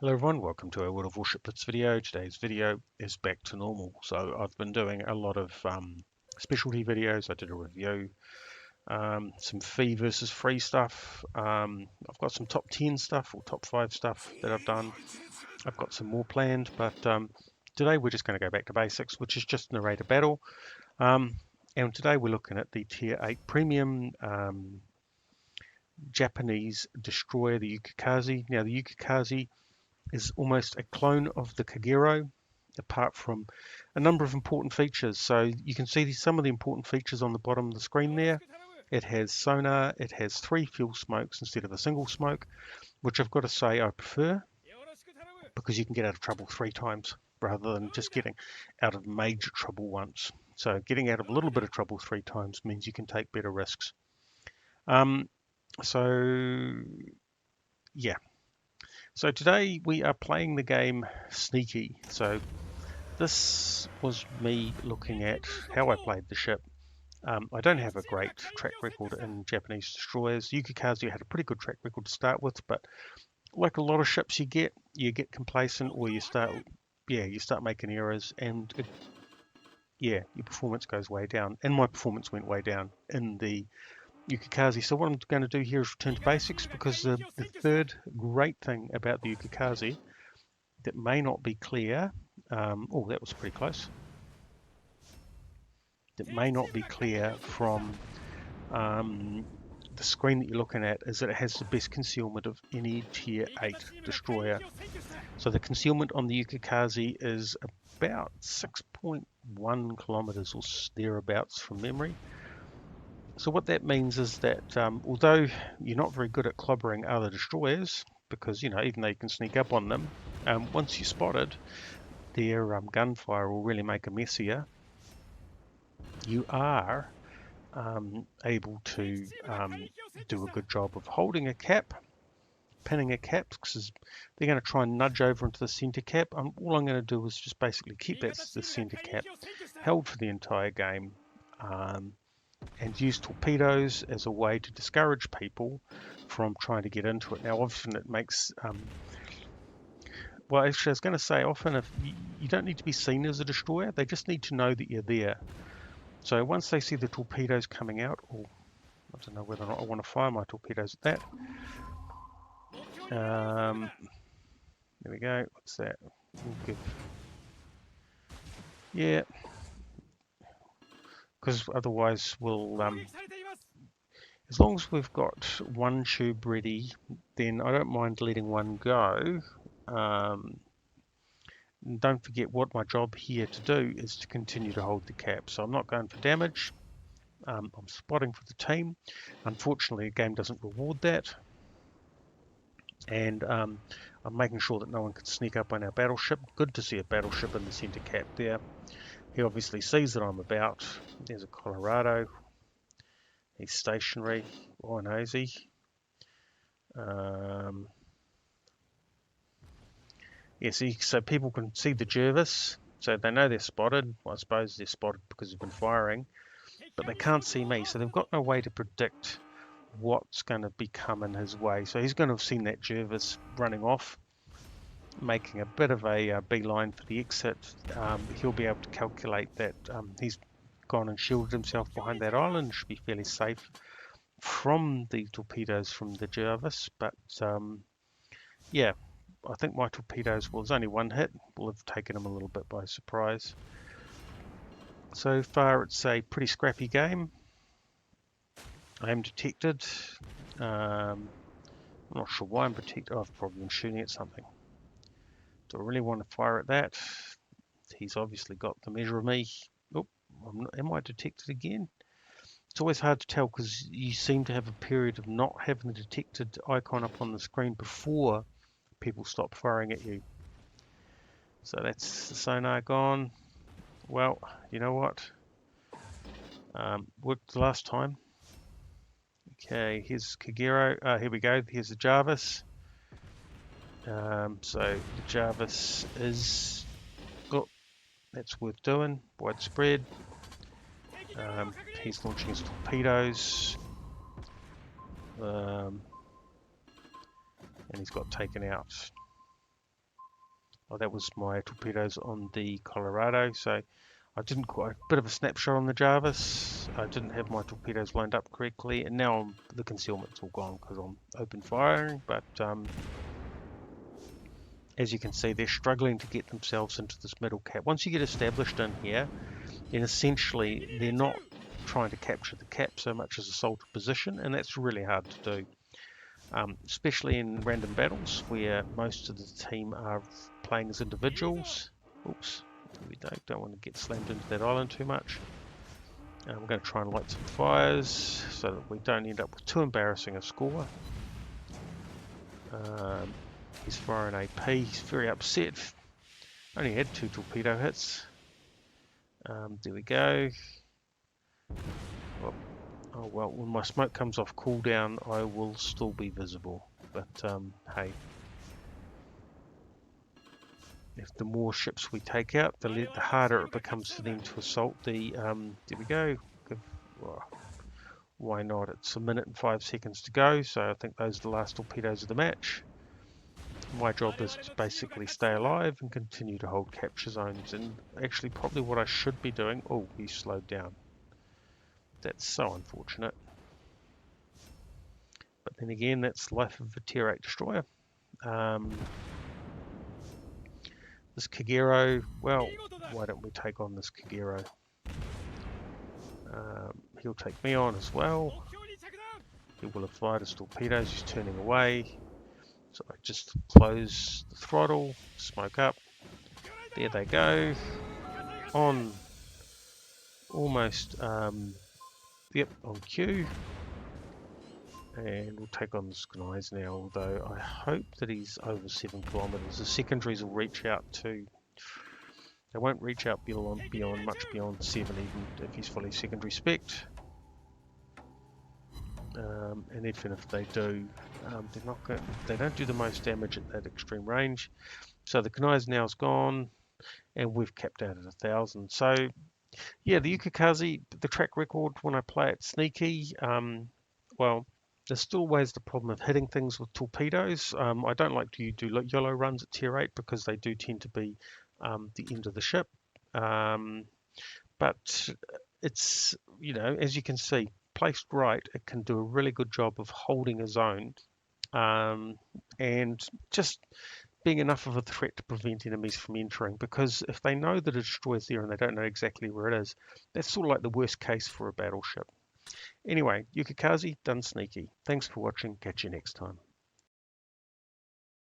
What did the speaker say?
Hello everyone, welcome to our World of Warship Blitz video. Today's video is back to normal. So I've been doing a lot of specialty videos. I did a review, some fee versus free stuff. I've got some top 10 stuff or top 5 stuff that I've done. I've got some more planned, but today we're just going to go back to basics, which is just narrate a battle. And today we're looking at the Tier 8 Premium Japanese destroyer, the Yukikaze. Now the Yukikaze is almost a clone of the Kagero, apart from a number of important features. So you can see some of the important features on the bottom of the screen there. It has sonar, it has 3 fuel smokes instead of a single smoke, which I've got to say I prefer, because you can get out of trouble 3 times rather than just getting out of major trouble once. So getting out of a little bit of trouble 3 times means you can take better risks. So today we are playing the game Sneaky. So this was me looking at how I played the ship. I don't have a great track record in Japanese destroyers. Yukikaze had a pretty good track record to start with, but like a lot of ships you get complacent, or you start making errors, and your performance goes way down. And my performance went way down in the Yukikaze. So what I'm going to do here is return to basics, because the third great thing about the Yukikaze that may not be clear, oh, that was pretty close, that may not be clear from the screen that you're looking at, is that it has the best concealment of any Tier 8 destroyer. So the concealment on the Yukikaze is about 6.1 kilometers or thereabouts from memory. So what that means is that although you're not very good at clobbering other destroyers, because even though you can sneak up on them, once you're spotted, their gunfire will really make a mess of you. You are able to do a good job of holding a cap, pinning a cap, because they're going to try and nudge over into the center cap. All I'm going to do is just basically keep the center cap held for the entire game, and use torpedoes as a way to discourage people from trying to get into it. Now, often it makes, well, actually, I was going to say, often if you don't need to be seen as a destroyer, they just need to know that you're there. So once they see the torpedoes coming out, or I don't know whether or not I want to fire my torpedoes at that. There we go. What's that? We'll give, yeah, because otherwise we'll as long as we've got one tube ready, then I don't mind letting one go. And don't forget, what my job here to do is to continue to hold the cap. So I'm not going for damage. I'm spotting for the team. Unfortunately, the game doesn't reward that. And I'm making sure that no one can sneak up on our battleship. Good to see a battleship in the center cap there. He obviously sees that I'm about. There's a Colorado. He's stationary. Oh, nosy. So people can see the Jervis, so they know they're spotted. Well, I suppose they're spotted because they've been firing, but they can't see me, so they've got no way to predict what's going to be coming his way. So he's going to have seen that Jervis running off, making a bit of a beeline for the exit. He'll be able to calculate that he's gone and shielded himself behind that island, should be fairly safe from the torpedoes from the Jervis. But yeah, I think my torpedoes, well, there's only one hit, will have taken him a little bit by surprise. So far it's a pretty scrappy game. I am detected. I'm not sure why I'm detected. Oh, I've probably been shooting at something. Do I really want to fire at that? He's obviously got the measure of me. Oh, am I detected again? It's always hard to tell, because you seem to have a period of not having the detected icon up on the screen before people stop firing at you. So that's the sonar gone. Well, you know what? Worked the last time. Okay, here's Kagero. Here we go. Here's the Jarvis. So the Jarvis is, oh, that's worth doing. Widespread. He's launching his torpedoes. And he's got taken out. Oh, that was my torpedoes on the Colorado. So I didn't quite, bit of a snapshot on the Jarvis. I didn't have my torpedoes lined up correctly, and now the concealment's all gone because I'm open firing. But as you can see, they're struggling to get themselves into this middle cap. Once you get established in here, then essentially they're not trying to capture the cap so much as assault a position, and that's really hard to do. Especially in random battles where most of the team are playing as individuals. Oops, we don't want to get slammed into that island too much. We're going to try and light some fires so that we don't end up with too embarrassing a score. He's firing AP, he's very upset. Only had 2 torpedo hits. There we go. Oh well, when my smoke comes off cooldown, I will still be visible. But hey, if the more ships we take out, the harder it becomes for them to assault the. There we go. Why not? It's 1 minute and 5 seconds to go, so I think those are the last torpedoes of the match. My job is to basically stay alive and continue to hold capture zones. And actually, probably what I should be doing. Oh, he slowed down. That's so unfortunate. But then again, that's life of a Tier 8 destroyer. This Kagero, well, why don't we take on this Kagero? He'll take me on as well. He will have fired his torpedoes, he's turning away. So I just close the throttle, smoke up. There they go. On almost, yep, on cue. And we'll take on the Yukikaze now, although I hope that he's over 7 kilometers. The secondaries will reach out to, they won't reach out beyond much beyond 7, even if he's fully secondary spec'd. And even if they do, they don't do the most damage at that extreme range. So the Yukikaze now's gone, and we've capped out at 1,000. So yeah, the Yukikaze, the track record when I play it sneaky, well, there's still always the problem of hitting things with torpedoes. I don't like to do YOLO runs at Tier 8 because they do tend to be the end of the ship. But it's, you know, as you can see, placed right, it can do a really good job of holding a zone and just being enough of a threat to prevent enemies from entering, because if they know that a destroyer's there and they don't know exactly where it is, that's sort of like the worst case for a battleship. Anyway, Yukikaze, done sneaky. Thanks for watching. Catch you next time.